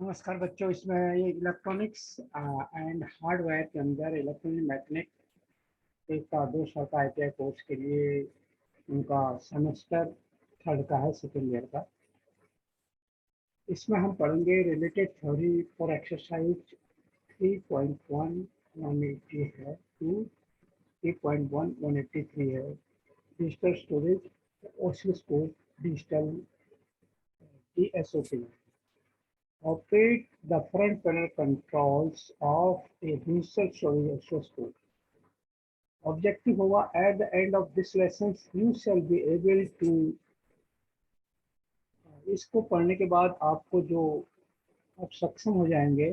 नमस्कार बच्चों। इसमें ये इलेक्ट्रॉनिक्स एंड हार्डवेयर के अंदर इलेक्ट्रॉनिक मैकेनिक का 2 साल का ITI कोर्स के लिए उनका सेमेस्टर थर्ड का है, सेकेंड ईयर का। इसमें हम पढ़ेंगे रिलेटेड थ्योरी फॉर एक्सरसाइज 3.1 180 है टू 3.1 183 है। Digital storage, oscilloscope, digital DSO operate the front panel controls of a digital storage oscilloscope. Objective होगा at the end of this lesson you shall be able to इसको पढ़ने के बाद आपको जो आप सक्षम हो जाएंगे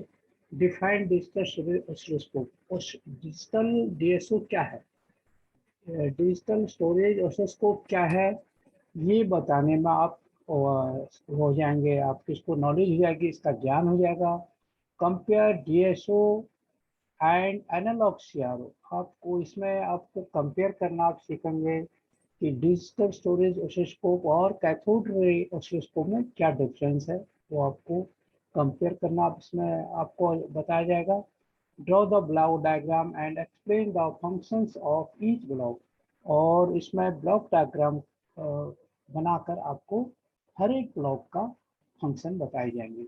डिफाइन डिजिटल स्टोरेज ऑसिलोस्कोप और डिजिटल DSO क्या है, डिजिटल स्टोरेज ऑसिलोस्कोप क्या है, ये बताने में आप हो जाएंगे, आपकी इसको नॉलेज हो जाएगी, इसका ज्ञान हो जाएगा। Compare DSO and analogue CRO, आपको इसमें आपको कंपेयर करना आप सीखेंगे कि डिजिटल स्टोरेज ऑसिलोस्कोप और कैथोड रे ऑसिलोस्कोप में क्या डिफरेंस है, वो आपको कंपेयर करना आप इसमें आपको बताया जाएगा। Draw the block diagram and explain the functions of each block, और इसमें ब्लॉक डायग्राम बनाकर आपको हर एक ब्लॉक का फंक्शन बताए जाएंगे।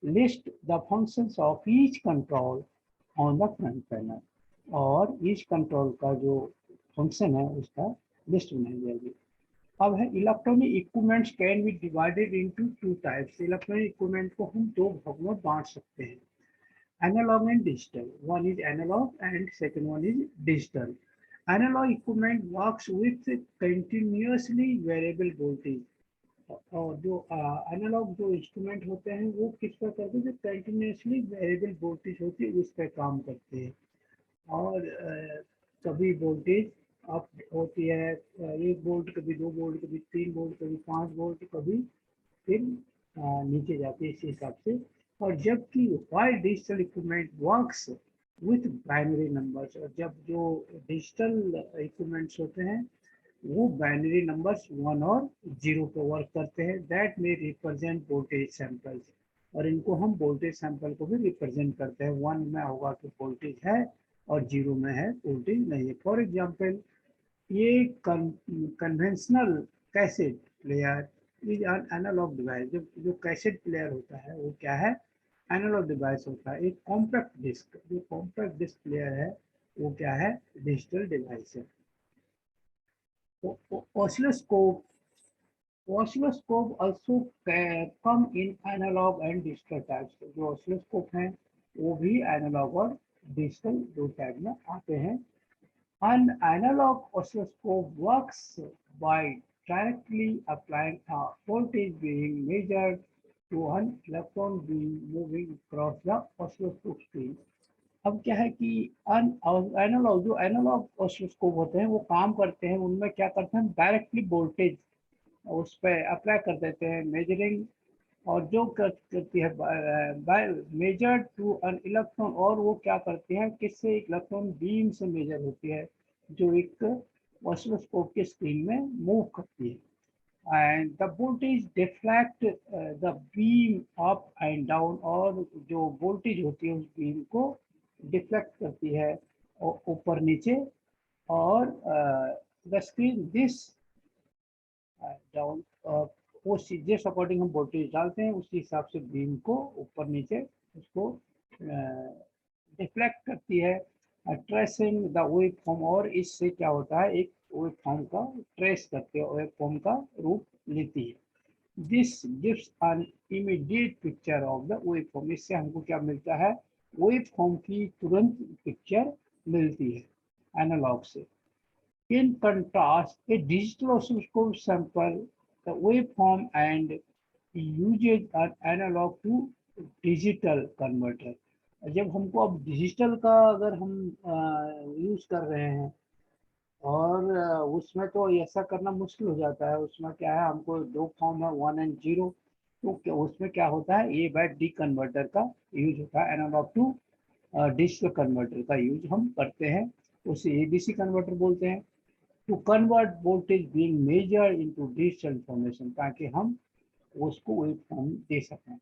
List the functions of each control on the front panel, और ईच कंट्रोल का जो फंक्शन है उसका लिस्ट बनाई जाएगी। अब है electronic equipments can be divided into 2 types. Electronic equipment को हम 2 भागों में बांट सकते हैं, analogue and digital. One is analogue and second one is digital. Analogue equipment works with continuously variable voltage, और जो एनालॉग जो इंस्ट्रूमेंट होते हैं वो किस पर करते हैं, जो कंटिन्यूसली वेरिएबल वोल्टेज होती है उस पर काम करते हैं। और कभी वोल्टेज अप होती है, 1 वोल्ट, कभी 2 वोल्ट, कभी 3 वोल्ट, कभी 5 वोल्ट, कभी फिर नीचे जाती है इस हिसाब से। और जबकि while digital equipment works with binary numbers, और जब जो डिजिटल इक्विपमेंट्स होते हैं वो बाइनरी नंबर्स 1 और 0 पे वर्क करते हैं। दैट में रिप्रेजेंट वोल्टेज सैंपल्स, और इनको हम वोल्टेज सैंपल को भी रिप्रेजेंट करते हैं। 1 में होगा कि वोल्टेज है और 0 में है वोल्टेज नहीं है। फॉर एग्जांपल, ये conventional cassette player is an analogue device. जो कैसेट प्लेयर होता है वो क्या है, एनालॉग डिवाइस होता है। एक कॉम्पैक्ट डिस्क, जो कॉम्पैक्ट डिस्क प्लेयर है वो क्या है, डिजिटल डिवाइस है। Oscilloscope, oscilloscope also come in analog and digital types। जो ऑसिलोस्कोप हैं वो भी एनालॉग और डिजिटल 2 टाइप में आते हैं। An analog oscilloscope works by directly applying a voltage being measured to an electron being moving across the oscilloscope screen। अब क्या है कि एनालॉग जो एनालॉग ऑसिलोस्कोप होते हैं वो काम करते हैं, उनमें क्या करते हैं, डायरेक्टली वोल्टेज उस पर अप्लाई कर देते हैं, मेजरिंग, और जो करती है by measure to an electron, और वो क्या करती है, किससे, इलेक्ट्रॉन बीम से मेजर होती है जो एक ऑसिलोस्कोप के स्क्रीन में मूव करती है। And the voltage deflect the beam up and down, और जो वोल्टेज होती है उस बीम को डिफ्लेक्ट करती है ऊपर नीचे, और द स्क्रीन दिस डाउन, उस जिस अकॉर्डिंग हम वोल्टेज डालते हैं उसी हिसाब से बीम को ऊपर नीचे उसको डिफ्लेक्ट करती है। ट्रेसिंग द वेव फॉर्म, और इससे क्या होता है, एक वेव फॉर्म का ट्रेस करते हैं, वेव फॉर्म का रूप लेती है। This gives an immediate picture of the wave form. इससे हमको क्या मिलता है, वेव फॉर्म की तुरंत पिक्चर मिलती है एनालॉग से। In contrast, a digital oscilloscope sample the waveform and uses an analog to digital converter। जब हमको अब डिजिटल का अगर हम यूज कर रहे हैं, और उसमें तो ऐसा करना मुश्किल हो जाता है। उसमें क्या है, हमको 2 फॉर्म है, 1 और 0। तो उसमें क्या होता है, ए बाय डी कन्वर्टर का यूज होता है, एनालॉग टू डिजिटल कन्वर्टर का यूज हम करते हैं, उसे एडीसी कन्वर्टर बोलते हैं। To convert voltage being measured into digital information, ताकि हम उसको वेव फॉर्म दे सकें।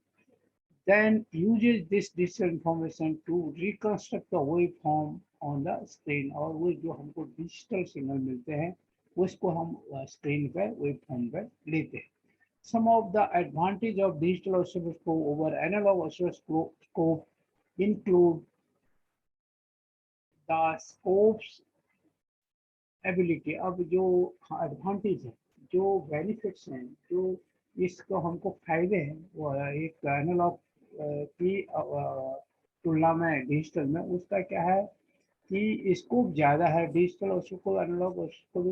then uses this digital information to reconstruct the waveform on the screen, और वो जो हमको डिजिटल सिग्नल मिलते हैं उसको हम स्क्रीन पे वेवफॉर्म पे लेते हैं. Some of the advantage of digital oscilloscope over analog oscilloscope include the scopes ability. अब जो एडवांटेज है, जो बेनिफिट्स हैं, जो इसको हमको फायदे हैं, वो एक एनालॉग की तुलना में डिजिटल में उसका क्या है कि स्कोप ज़्यादा है. डिजिटल और उसको एनालॉग उसको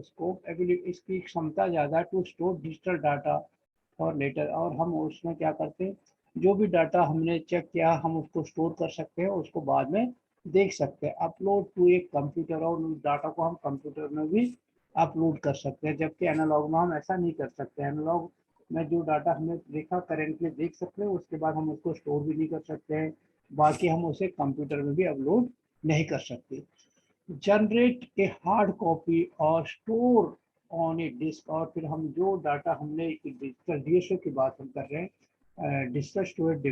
स्कोप एबिलिटी, इसकी क्षमता ज़्यादा है टू स्टोर डिजिटल डाटा और लेटर. और हम उसमें क्या करते हैं, जो भी डाटा हमने चेक किया हम उसको स्टोर कर सकते हैं, उसको बाद में देख सकते हैं, अपलोड टू एक कंप्यूटर, और उस डाटा को हम कंप्यूटर में भी अपलोड कर सकते हैं. जबकि एनालॉग में हम ऐसा नहीं कर सकते. एनालॉग में जो डाटा हमने देखा करेंटली देख सकते हैं, उसके बाद हम उसको स्टोर भी नहीं कर सकते हैं, बाकी हम उसे कंप्यूटर में भी अपलोड नहीं कर सकते. जनरेट ए हार्ड कॉपी और स्टोर ऑन ए डिस्क. और फिर हम जो डाटा हमने डिजिटल डीएसओ की बात हम कर रहे हैं, डिजिटल स्टोरेज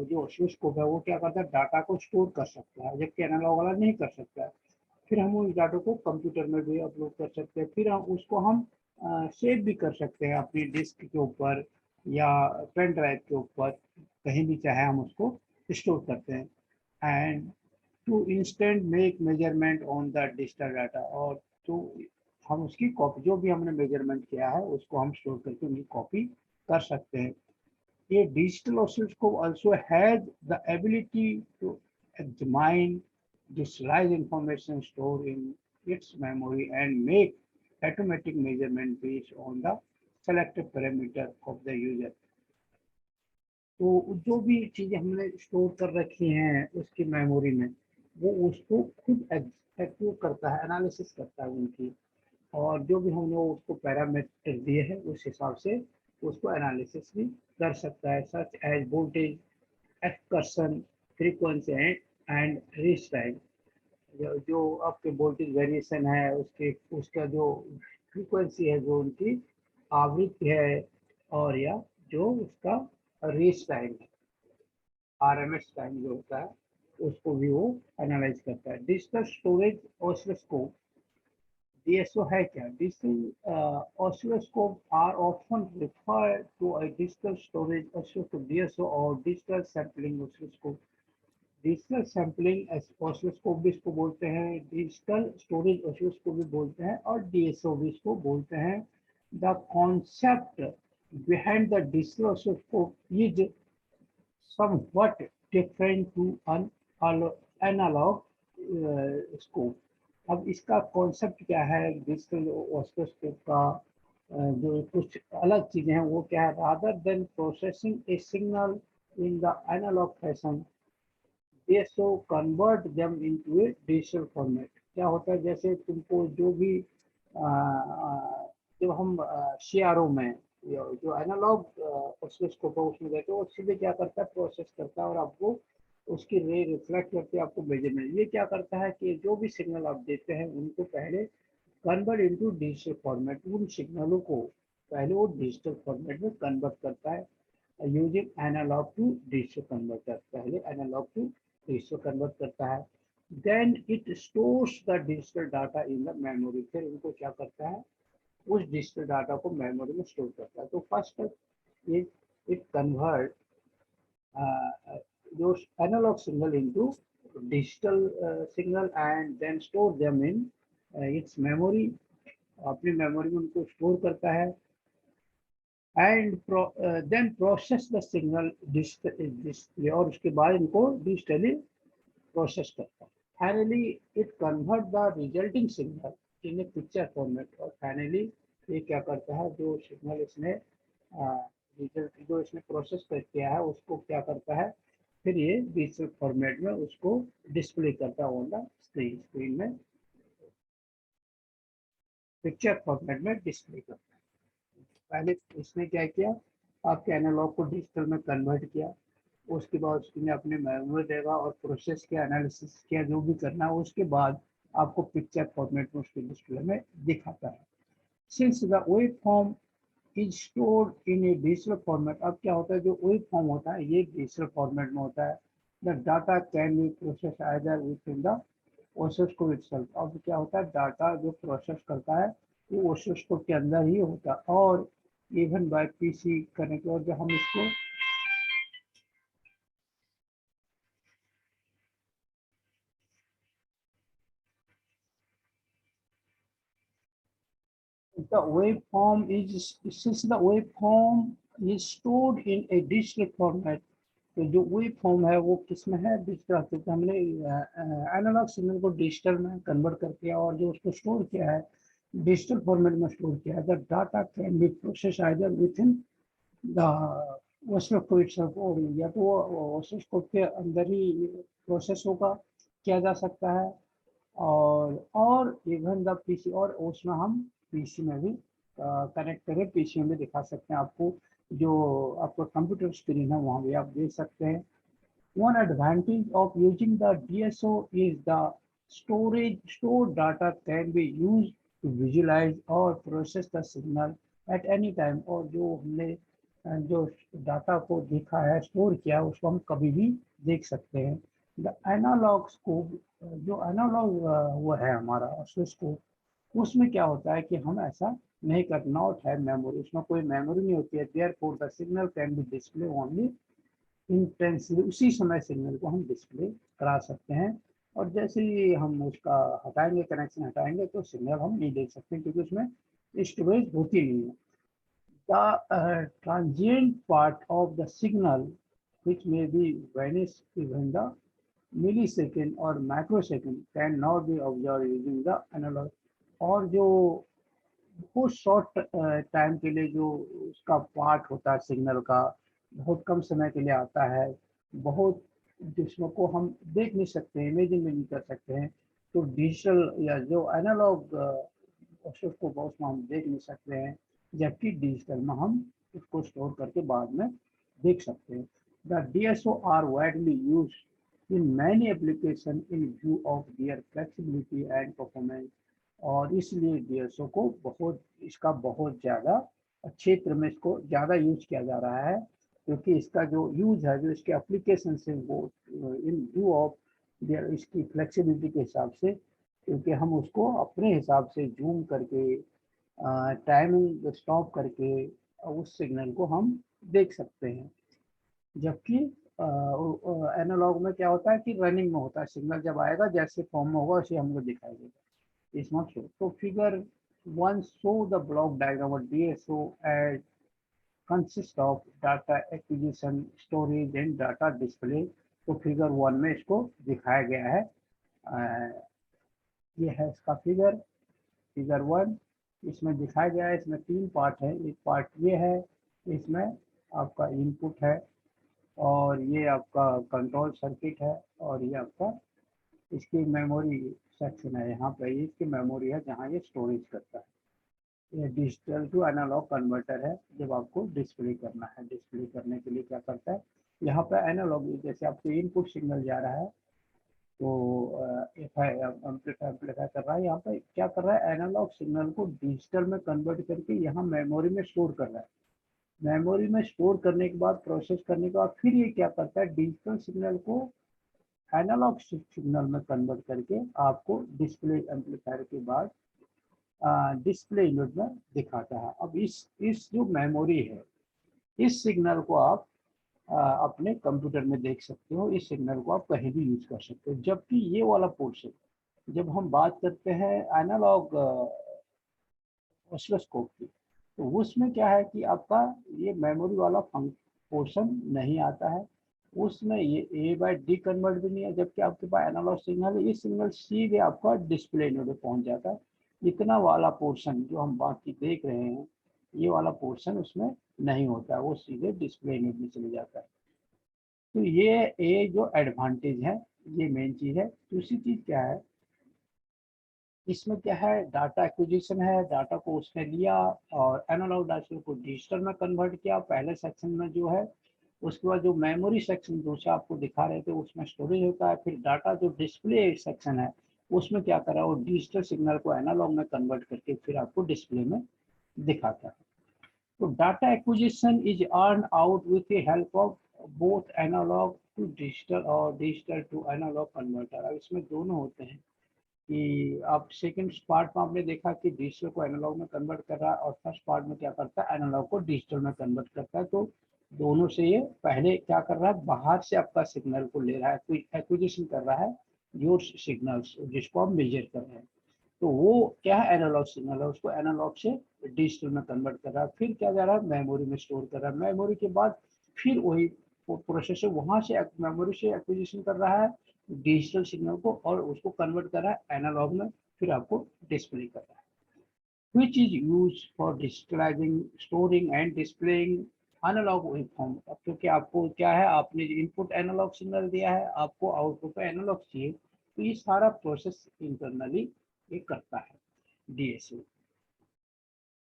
जो ऑसिलोस्कोप है वो क्या करता है, डाटा को स्टोर कर सकता है, जबकि एनालॉग वाला नहीं कर सकता है. फिर हम उस डाटा को कंप्यूटर में भी अपलोड कर सकते हैं, फिर हम उसको हम सेव भी कर सकते हैं अपनी डिस्क के ऊपर या पेन ड्राइव के ऊपर, कहीं भी चाहे हम उसको स्टोर करते हैं. And to instant make measurement on the digital data. और तो हम उसकी कॉपी, जो भी हमने मेजरमेंट किया है उसको हम स्टोर करके उनकी कॉपी कर सकते हैं. ये digital oscilloscope also has the ability to examine digitalized information stored in its memory and make automatic measurement based on the selected parameter of the user. तो जो भी चीज़ें हमने स्टोर कर रखी हैं उसकी मेमोरी में, वो उसको खुद एक्टिव करता है, एनालिसिस करता है उनकी, और जो भी हमने उसको पैरामीटर दिए हैं उस हिसाब से उसको एनालिसिस भी कर सकता है. Such as voltage, excursion, frequency and reach time. जो आपके वोल्टेज वेरिएशन है, उसके उसका जो फ्रीक्वेंसी है, जो उनकी आवृत्ति है, और या जो उसका रीच टाइम है, आरएमएस टाइम जो होता है, उसको भी वो एनालाइज करता है. डिजिटल स्टोरेज ऑसिलोस्कोप DSO है क्या? Digital oscilloscope are often referred to a digital storage oscilloscope DSO और digital sampling oscilloscope. Digital sampling oscilloscope भी इसको बोलते हैं, डिजिटल स्टोरेज ऑसिलोस्कोप भी बोलते हैं, और डीएसओ भी इसको बोलते हैं. The concept behind the digital oscilloscope is somewhat different to an analog scope. अब इसका कॉन्सेप्ट क्या है डिजिटल ऑसिलोस्कोप का, जो कुछ अलग चीजें हैं वो क्या है, rather than processing a signal in the analogue fashion they so convert them into a digital format. क्या होता है, जैसे तुमको जो भी जब हम सीआरओ में जो एनालॉग ऑसिलोस्कोप है उसमें देते हैं, वो सीधे क्या करता है, प्रोसेस करता है और आपको उसकी रे रिफ्लेक्ट करके आपको मेजरमेंट. ये क्या करता है कि जो भी सिग्नल आप देते हैं उनको पहले कन्वर्ट इनटू डिजिटल फॉर्मेट, उन सिग्नलों को पहले वो डिजिटल फॉर्मेट में कन्वर्ट करता है using analogue to digital converter. पहले एनालॉग टू डिजिटल कन्वर्ट करता है, then it stores the digital data in the memory. फिर उनको क्या करता है, उस डिजिटल डाटा को मेमोरी में स्टोर करता है. तो first it convert those analog signal into digital signal and then store them in its memory. अपनी मेमोरी में उनको स्टोर करता है and then process the signal display, और उसके बाद इनको डिजिटली प्रोसेस करता है. Finally it convert the resulting signal in a picture format. और फाइनली ये क्या करता है, जो सिग्नल इसने रिजल्ट जो इसने प्रोसेस किया है उसको क्या करता है, फिर ये डिजिटल फॉर्मेट में उसको डिस्प्ले करता है ऑन द स्क्रीन में, पिक्चर फॉर्मेट में डिस्प्ले करता है. पहले इसने क्या किया, आपके एनालॉग को डिजिटल में कन्वर्ट किया, उसके बाद उसने अपने मेमोरी देगा और प्रोसेस किया, एनालिसिस किया, जो भी करना है, उसके बाद आपको पिक्चर फॉर्मेट में उसके डिस्प्ले में दिखाता है. Since the wave form is stored in A digital format. अब क्या होता है, जो वेब फॉर्म होता है ये डिजिटल फॉर्मेट में होता है। The data can be process either with in the oscilloscope itself. अब क्या होता है, डाटा जो प्रोसेस करता है वो ओसिलोस्कोप के अंदर ही होता है, और इवन बाय पीसी कनेक्ट। और जो हम इसको the waveform is, since the waveform is stored in a digital format, तो जो वेव फॉर्म है वो किसमें है, डिजिटल। क्योंकि हमने एनालॉग सिग्नल को डिजिटल में कन्वर्ट करके और जो उसको स्टोर किया है डिजिटल फॉर्मेट में स्टोर किया है। The data can be process either with in the oscilloscope itself, और या तो ऑसिलोस्कोप के अंदर ही प्रोसेस होगा, किया जा सकता है, और इवन द पीसी, और उसमें हम पीसी में भी कनेक्ट करके पीसी में भी दिखा सकते हैं आपको। जो आपका कंप्यूटर स्क्रीन है वहाँ भी आप देख सकते हैं। One advantage of using the DSO is the storage. Store data can be use to visualize और process the signal at any time. और जो हमने जो डाटा को देखा है, स्टोर किया है, उसको हम कभी भी देख सकते हैं। द एनालॉग स्कोप, जो एनालॉग वो है हमारा ऑसिलोस्कोप, उसमें क्या होता है कि हम ऐसा नहीं कर, नॉट है मेमोरी, उसमें कोई मेमोरी नहीं होती है। Therefore the signal can be display only intensely, उसी समय सिग्नल को हम डिस्प्ले करा सकते हैं। और जैसे ही हम उसका हटाएंगे, कनेक्शन हटाएंगे, तो सिग्नल हम नहीं देख सकते क्योंकि उसमें स्टोरेज होती नहीं है। The transient part of the signal which may be vanish even the millisecond or microsecond cannot be observed using the analog। और जो बहुत शॉर्ट टाइम के लिए जो उसका पार्ट होता है सिग्नल का, बहुत कम समय के लिए आता है, बहुत, जिसमें को हम देख नहीं सकते, इमेजिन भी नहीं कर सकते हैं। तो डिजिटल या जो एनालॉग उसको उसमें हम देख नहीं सकते हैं, जबकि डिजिटल में हम उसको स्टोर करके बाद में देख सकते हैं। The DSO are widely use in many application in view of their flexibility and performance. और इसलिए डीएसओ को बहुत, इसका बहुत ज़्यादा क्षेत्र में इसको ज़्यादा यूज किया जा रहा है, क्योंकि इसका जो यूज है, जो इसके एप्लीकेशन है, वो इन व्यू ऑफ इसकी फ्लेक्सिबिलिटी के हिसाब से, क्योंकि हम उसको अपने हिसाब से जूम करके, टाइमिंग स्टॉप करके उस सिग्नल को हम देख सकते हैं। जबकि एनालॉग में क्या होता है कि रनिंग में होता है, सिग्नल जब आएगा जैसे फॉर्म में होगा उसे हमको दिखाई देगा। इस मत शो, तो figure 1 show the block diagram of DSO as consist of data acquisition, storage and data display. तो फिगर 1 में इसको दिखाया गया है। ये है इसका फिगर 1, इसमें दिखाया गया है। इसमें 3 पार्ट है। एक पार्ट ये है, इसमें आपका इनपुट है, और ये आपका कंट्रोल सर्किट है, और ये आपका इसकी मेमोरी सेक्शन है। यहाँ पे इसकी मेमोरी है जहाँ ये स्टोरेज करता है। ये डिजिटल टू एनालॉग कन्वर्टर है। जब आपको डिस्प्ले करना है, डिस्प्ले करने के लिए क्या करता है, यहाँ पे एनालॉग, जैसे आपको इनपुट सिग्नल जा रहा है, तो एम्पलीफाई कर रहा है, यहाँ पे क्या कर रहा है, एनालॉग सिग्नल को डिजिटल में कन्वर्ट करके यहाँ मेमोरी में स्टोर कर रहा है। मेमोरी में स्टोर करने के बाद, प्रोसेस करने के बाद, फिर ये क्या करता है, डिजिटल सिग्नल को एनालॉग सिग्नल में कन्वर्ट करके आपको डिस्प्ले एम्पलीफायर के बाद डिस्प्ले यूनिट में दिखाता है। अब इस जो मेमोरी है, इस सिग्नल को आप अपने कंप्यूटर में देख सकते हो, इस सिग्नल को आप कहीं भी यूज कर सकते हो। जबकि ये वाला पोर्शन, जब हम बात करते हैं एनालॉग ऑसिलोस्कोप की, तो उसमें क्या है कि आपका ये मेमोरी वाला पोर्शन नहीं आता है, उसमें ये ए बाय डी कन्वर्ट भी नहीं है। जबकि आपके पास एनालॉग सिग्नल है, ये सिग्नल सीधे आपका डिस्प्ले यूनिट में पहुंच जाता है। इतना वाला पोर्शन जो हम बाकी देख रहे हैं, ये वाला पोर्शन उसमें नहीं होता है, वो सीधे डिस्प्ले यूनिट में चले जाता है। तो ये जो एडवांटेज है, ये मेन चीज़ है। दूसरी चीज़ क्या है, इसमें क्या है, डाटा एक्विजिशन है, डाटा को उसने लिया और एनालॉग डाटा को डिजिटल में कन्वर्ट किया पहले सेक्शन में जो है। उसके बाद जो मेमोरी सेक्शन दूसरा आपको दिखा रहे थे, उसमें स्टोरेज होता है। फिर डाटा जो डिस्प्ले सेक्शन है, उसमें क्या करा, वो डिजिटल सिग्नल को एनालॉग में कन्वर्ट करके फिर आपको डिस्प्ले में दिखाता है। तो data acquisition is earn out with the help of both analogue to digital और डिजिटल टू एनालॉग कन्वर्टर। अब इसमें दोनों होते हैं कि आप सेकंड पार्ट में आपने देखा कि डिजिटल को एनालॉग में कन्वर्ट कर रहा है और फर्स्ट पार्ट में क्या करता है, एनालॉग को डिजिटल में कन्वर्ट करता है। तो दोनों से ये पहले क्या कर रहा है, बाहर से आपका सिग्नल को ले रहा है, कोई एक्विजिशन कर रहा है योर सिग्नल्स जिसको आप मेजर कर रहे हैं। तो वो क्या है, एनालॉग सिग्नल है, उसको एनालॉग से डिजिटल में कन्वर्ट कर रहा है। फिर क्या जा रहा है, मेमोरी में स्टोर कर रहा है। मेमोरी के बाद फिर वही प्रोसेसर वहां से मेमोरी से एक्विजिशन कर रहा है डिजिटल सिग्नल को और उसको कन्वर्ट कर रहा है एनालॉग में, फिर आपको डिस्प्ले कर रहा है। which is used for digitalizing, storing and displaying analog waveform। अब क्योंकि आपको क्या है, आपने इनपुट एनालॉग सिग्नल दिया है, आपको आउटपुट एनालॉग चाहिए, तो ये सारा प्रोसेस इंटरनली ये करता है DSO.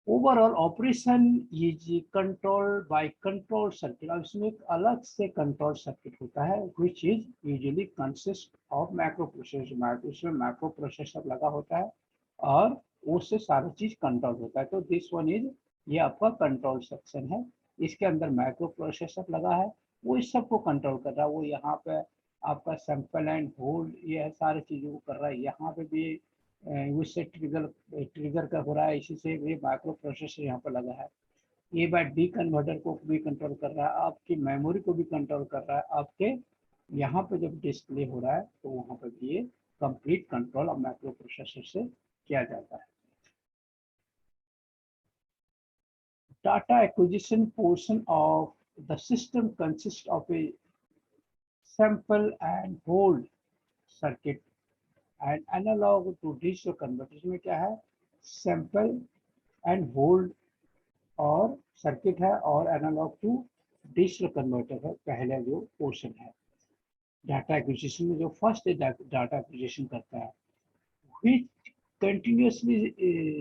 Overall operation is control by control circuit. अब इसमें एक अलग से कंट्रोल सर्किट होता है which is usually consist of macro processor. उसमें मैक्रो प्रोसेसर लगा होता है और उससे सारी चीज कंट्रोल होता है। तो दिस वन इज, ये आपका कंट्रोल सेक्शन है, इसके अंदर माइक्रो प्रोसेसर लगा है, वो इस सबको कंट्रोल कर रहा है। वो यहाँ पे आपका सैंपल एंड होल्ड ये सारी चीजों को कर रहा है। यहाँ पे भी उससे ट्रिगर ट्रिगर का हो रहा है, इसी से ये माइक्रो प्रोसेसर यहाँ पर लगा है। ए बाय डी कन्वर्टर को भी कंट्रोल कर रहा है, आपकी मेमोरी को भी कंट्रोल कर रहा है। आपके यहाँ पे जब डिस्प्ले हो रहा है तो वहाँ पे भी ये complete control of micro processor से किया जाता है। Data acquisition portion of the system consists of a sample and hold circuit and analog to digital converter। इसमें क्या है, सैंपल एंड होल्ड और सर्किट है और एनालॉग टू डिजिटल कन्वर्टर है, पहला जो पोर्शन है डाटा एक्विजिशन में। जो फर्स्ट डाटा एक्विजिशन करता है which continuously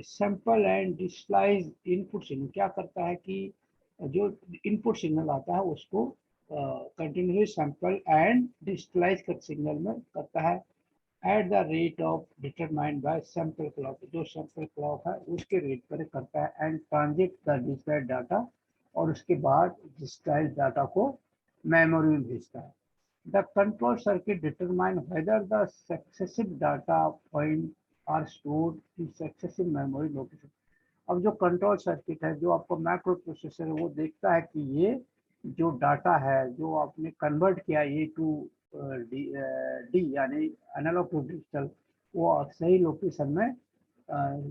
sample and digitalize input signal। क्या करता है कि जो इनपुट सिग्नल आता है उसको कंटिन्यूसली सैंपल एंड डिजिटलाइज कर सिग्नल में करता है at the rate of determined by sample clock. जो सैंपल क्लॉक है उसके रेट पर करता है and transit the digitalise data, और उसके बाद डिजिटलाइज डाटा को मेमोरी में भेजता है। The control circuit determine whether the successive data point are stored in successive memory location। अब जो कंट्रोल सर्किट है, जो आपको माइक्रो प्रोसेसर है, वो देखता है कि ये जो डाटा है जो आपने कन्वर्ट किया ए टू डी यानी एनालॉग टू डिजिटल, वो सही लोकेशन में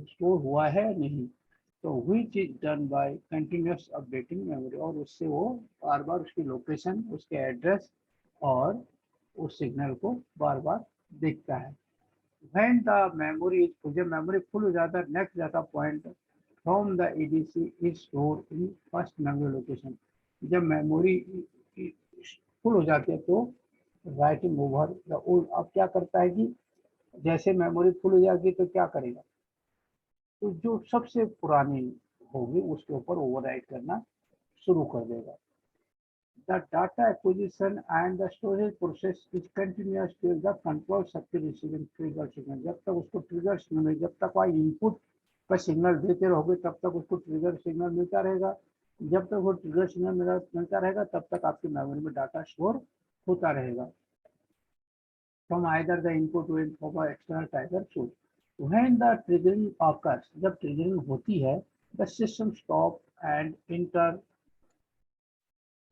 स्टोर हुआ है नहीं। तो which is done by continuous updating memory, और उससे वो बार बार उसकी लोकेशन, उसके एड्रेस और उस सिग्नल को बार बार देखता है। when the memory is full, जब मेमोरी फुल हो जाता है, next data point from the ADC is store in first memory location. जब मेमोरी फुल हो जाती है तो राइटिंग ओवर द ओल्ड। अब क्या करता है कि जैसे मेमोरी फुल हो जाएगी तो क्या करेगा, तो जो सबसे पुरानी होगी उसके ऊपर ओवरराइट करना शुरू कर देगा। The data acquisition and the storage process is continuous till the control circuit receiving trigger signal। जब तक उसको ट्रिगर सिग्नल, जब तक आप इनपुट का सिग्नल देते रहोगे तब तक उसको ट्रिगर सिग्नल मिलता रहेगा। जब तक वो ट्रिगर सिग्नल मिलता रहेगा तब तक आपकी मेमोरी में डाटा स्टोर होता रहेगा। From either the input or from external trigger source। When the triggering occurs, जब ट्रिगरिंग होती है, the system stop and enter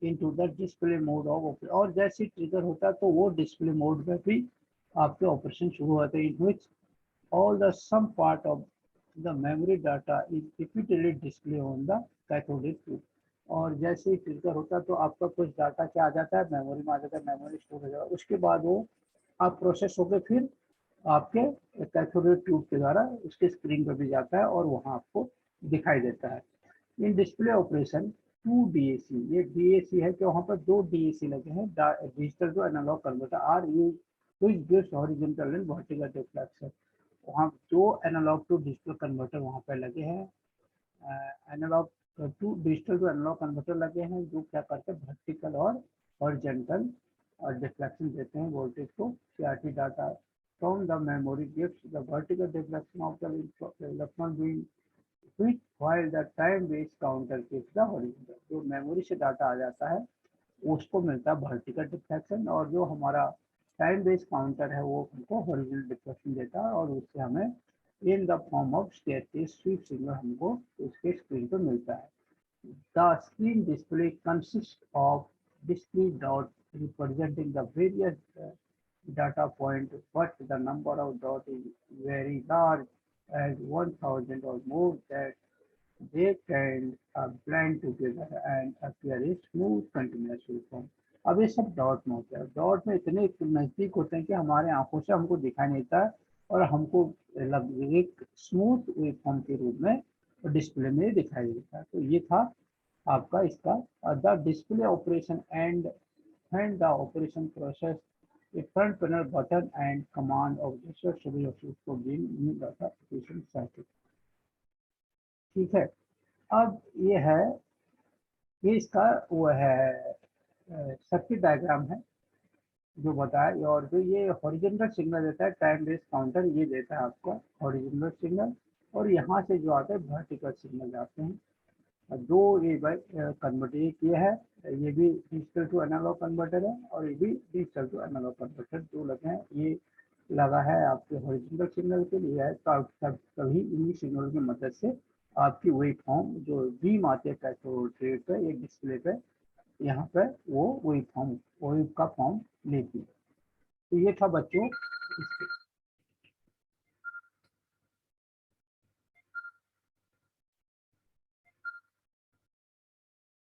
into the display mode of operation। और जैसे ट्रिगर होता है तो वो डिस्प्ले मोड में भी आपके ऑपरेशन शुरू होते हैं, in which all the some part of the memory data is repeatedly display on the cathode tube। और जैसे ही ट्रिगर होता है तो आपका कुछ डाटा क्या आ जाता है, मेमोरी में आ जाता है, मेमोरी स्टोर हो जाएगा। उसके बाद वो आप प्रोसेस होकर फिर आपके कैथोड ट्यूब के द्वारा उसके स्क्रीन पर भी जाता है और वहाँ आपको दिखाई देता है। In display operation two DAC, ये डीएसी है कि वहाँ पर दो डीएसी लगे हैं, digital to analogue converter are use which gives horizontal and vertical reflection. वहाँ दो एनालॉग टू डिजिटल कन्वर्टर वहाँ पर लगे हैं, analogue to digital to analogue converter लगे हैं जो क्या करते हैं, वर्टिकल और हॉरिजॉन्टल और डिफ्लेक्शन देते हैं वोल्टेज को। CRT data from the memory gives the vertical deflection of the electron being which while the time based counter keeps the horizontal। जो मेमोरी से डाटा आ जाता है उसको मिलता है वर्टिकल डिफ्लेक्शन, और जो हमारा टाइम बेस्ड काउंटर है वो हमको हॉरिजॉन्टल डिफ्लेक्शन देता है, और उससे हमें in the form of status sweep signal हमको उसके स्क्रीन पर मिलता है। The screen display consist of display dot representing the various data point, but the number of dots is very large as 1000 or more that they can blend together and appear a smooth continuous waveform। अब ये सब dot में होता है, dot में इतने नज़दीक होते हैं कि हमारे आंखों से हमको दिखाई नहीं देता है और हमको एक स्मूथ वेवफॉर्म के रूप में डिस्प्ले में दिखाई देता है। तो ये था आपका इसका the display operation and the operation process a front panel button and command of gesture सभी को भी new data application cycle। ठीक है, अब ये है, ये इसका वो है सर्किट डायग्राम है जो बताया, और जो ये हॉरिजॉन्टल सिग्नल देता है टाइम बेस्ड काउंटर, ये देता है आपको हॉरिजॉन्टल सिग्नल, और यहाँ से जो आते हैं वर्टिकल सिग्नल जाते हैं। दो ये कन्वर्टर ये है, ये भी डिजिटल टू एनालॉग कन्वर्टर है और ये भी डिजिटल टू एनालॉग कन्वर्टर दो लगे हैं। ये लगा है आपके हॉरिजॉन्टल सिग्नल के लिए है, तो तभी इन्हीं सिग्नल की मदद से आपकी वेव फॉर्म जो बीम आते हैं कैथोड पे एक डिस्प्ले पे, यहाँ पे वो वेव का फॉर्म लेती है। तो ये था बच्चों